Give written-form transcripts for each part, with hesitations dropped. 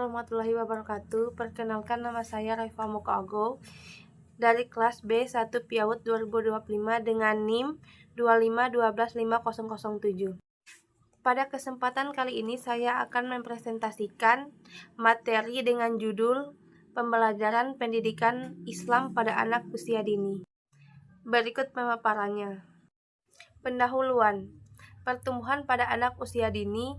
warahmatullahi wabarakatuh. Perkenalkan, nama saya Raifa Mukago dari kelas B1 PIAUD 2025 dengan NIM 2512507. Pada kesempatan kali ini saya akan mempresentasikan materi dengan judul Pembelajaran Pendidikan Islam pada Anak Usia Dini. Berikut pemaparannya. Pendahuluan. Pertumbuhan pada anak usia dini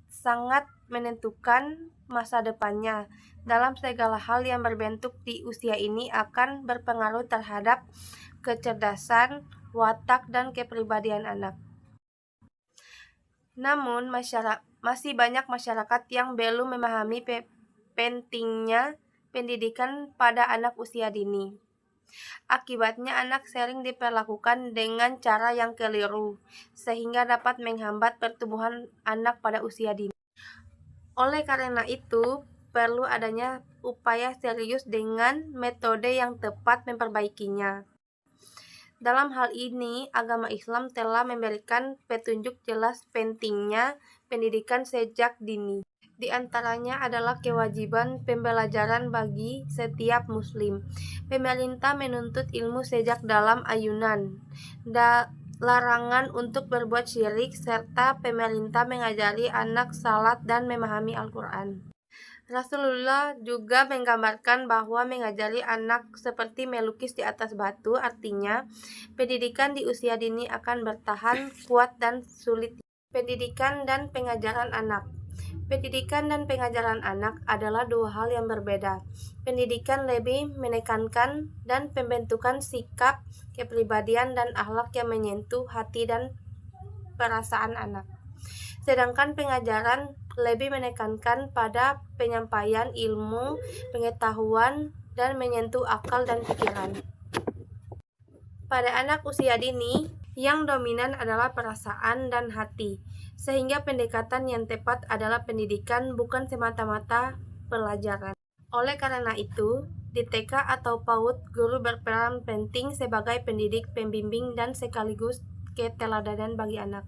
sangat menentukan masa depannya. Dalam segala hal yang berbentuk di usia ini akan berpengaruh terhadap kecerdasan, watak, dan kepribadian anak. Namun, masih banyak masyarakat yang belum memahami pentingnya pendidikan pada anak usia dini. Akibatnya anak sering diperlakukan dengan cara yang keliru, sehingga dapat menghambat pertumbuhan anak pada usia dini. Oleh karena itu, perlu adanya upaya serius dengan metode yang tepat memperbaikinya. Dalam hal ini, agama Islam telah memberikan petunjuk jelas pentingnya pendidikan sejak dini. Di antaranya adalah kewajiban pembelajaran bagi setiap muslim. Pemerintah menuntut ilmu sejak dalam ayunan, larangan untuk berbuat syirik, serta pemerintah mengajari anak salat dan memahami Al-Quran. Rasulullah juga menggambarkan bahwa mengajari anak seperti melukis di atas batu, artinya pendidikan di usia dini akan bertahan kuat dan sulit. Pendidikan dan pengajaran anak. Pendidikan dan pengajaran anak adalah dua hal yang berbeda. Pendidikan lebih menekankan dan pembentukan sikap, kepribadian, dan akhlak yang menyentuh hati dan perasaan anak. Sedangkan pengajaran lebih menekankan pada penyampaian ilmu, pengetahuan, dan menyentuh akal dan pikiran. Pada anak usia dini, yang dominan adalah perasaan dan hati, sehingga pendekatan yang tepat adalah pendidikan, bukan semata-mata pelajaran. Oleh karena itu, di TK atau PAUD, guru berperan penting sebagai pendidik, pembimbing, dan sekaligus keteladanan bagi anak.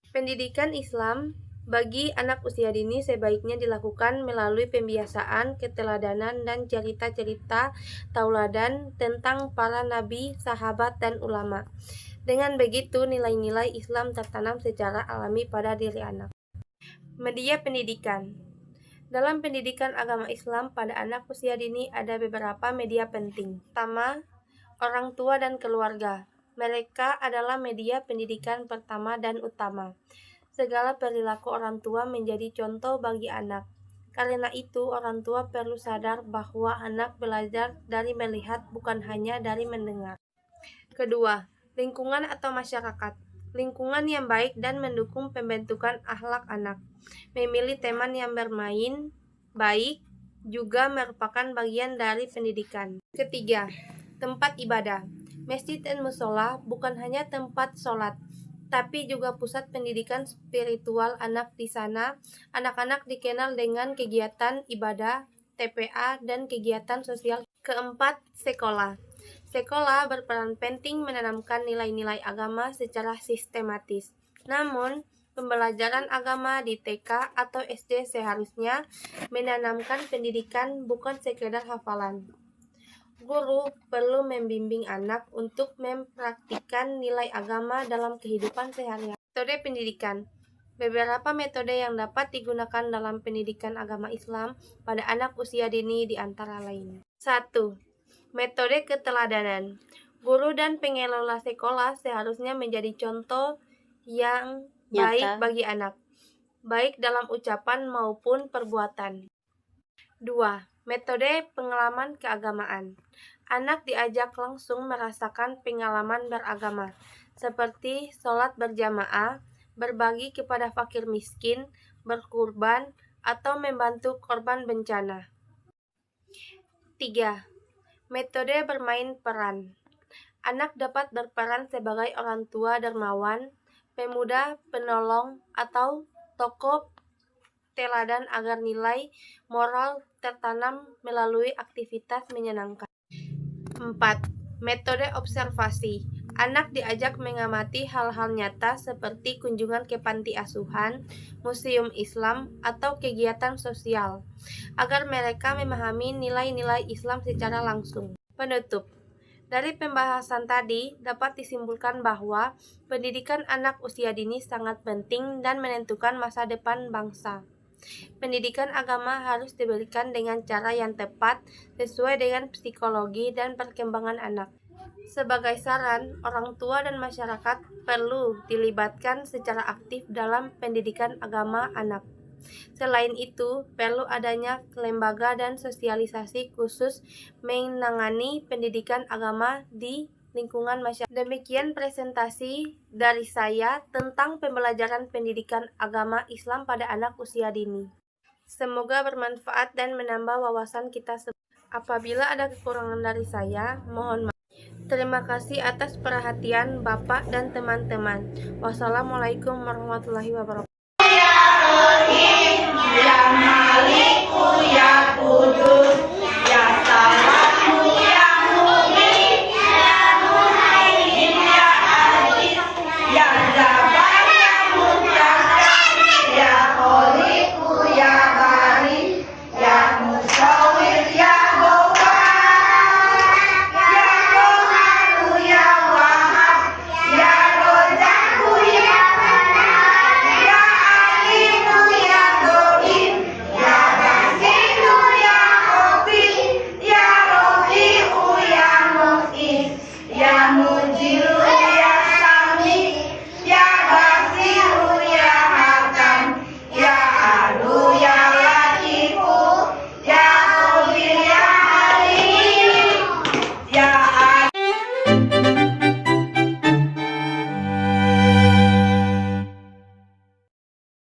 Pendidikan Islam bagi anak usia dini sebaiknya dilakukan melalui pembiasaan, keteladanan, dan cerita-cerita tauladan tentang para nabi, sahabat, dan ulama. Dengan begitu, nilai-nilai Islam tertanam secara alami pada diri anak. Media pendidikan. Dalam pendidikan agama Islam pada anak usia dini ada beberapa media penting. Pertama, orang tua dan keluarga. Mereka adalah media pendidikan pertama dan utama. Segala perilaku orang tua menjadi contoh bagi anak. Karena itu, orang tua perlu sadar bahwa anak belajar dari melihat, bukan hanya dari mendengar. Kedua, lingkungan atau masyarakat. Lingkungan yang baik dan mendukung pembentukan akhlak anak. Memilih teman yang bermain baik juga merupakan bagian dari pendidikan. Ketiga, tempat ibadah. Masjid dan musola bukan hanya tempat sholat, tapi juga pusat pendidikan spiritual anak. Di sana, anak-anak dikenal dengan kegiatan ibadah, TPA, dan kegiatan sosial. Keempat, sekolah. Sekolah berperan penting menanamkan nilai-nilai agama secara sistematis. Namun, pembelajaran agama di TK atau SD seharusnya menanamkan pendidikan, bukan sekedar hafalan. Guru perlu membimbing anak untuk mempraktikkan nilai agama dalam kehidupan sehari-hari. Metode pendidikan. Beberapa metode yang dapat digunakan dalam pendidikan agama Islam pada anak usia dini di antara lain. 1. Metode keteladanan. Guru dan pengelola sekolah seharusnya menjadi contoh yang baik bagi anak, baik dalam ucapan maupun perbuatan. 2. Metode pengalaman keagamaan. Anak diajak langsung merasakan pengalaman beragama, seperti sholat berjamaah, berbagi kepada fakir miskin, berkurban, atau membantu korban bencana. 3. Metode bermain peran. Anak dapat berperan sebagai orang tua dermawan, pemuda penolong, atau tokoh teladan agar nilai moral tertanam melalui aktivitas menyenangkan. 4. Metode observasi. Anak diajak mengamati hal-hal nyata seperti kunjungan ke panti asuhan, museum Islam, atau kegiatan sosial, agar mereka memahami nilai-nilai Islam secara langsung. Penutup. Dari pembahasan tadi, dapat disimpulkan bahwa pendidikan anak usia dini sangat penting dan menentukan masa depan bangsa. Pendidikan agama harus diberikan dengan cara yang tepat, sesuai dengan psikologi dan perkembangan anak. Sebagai saran, orang tua dan masyarakat perlu dilibatkan secara aktif dalam pendidikan agama anak. Selain itu, perlu adanya lembaga dan sosialisasi khusus menangani pendidikan agama di lingkungan masyarakat. Demikian presentasi dari saya tentang pembelajaran pendidikan agama Islam pada anak usia dini. Semoga bermanfaat dan menambah wawasan kita. Apabila ada kekurangan dari saya, mohon maaf. Terima kasih atas perhatian Bapak dan teman-teman. Wassalamualaikum warahmatullahi wabarakatuh. Ya Malik, ya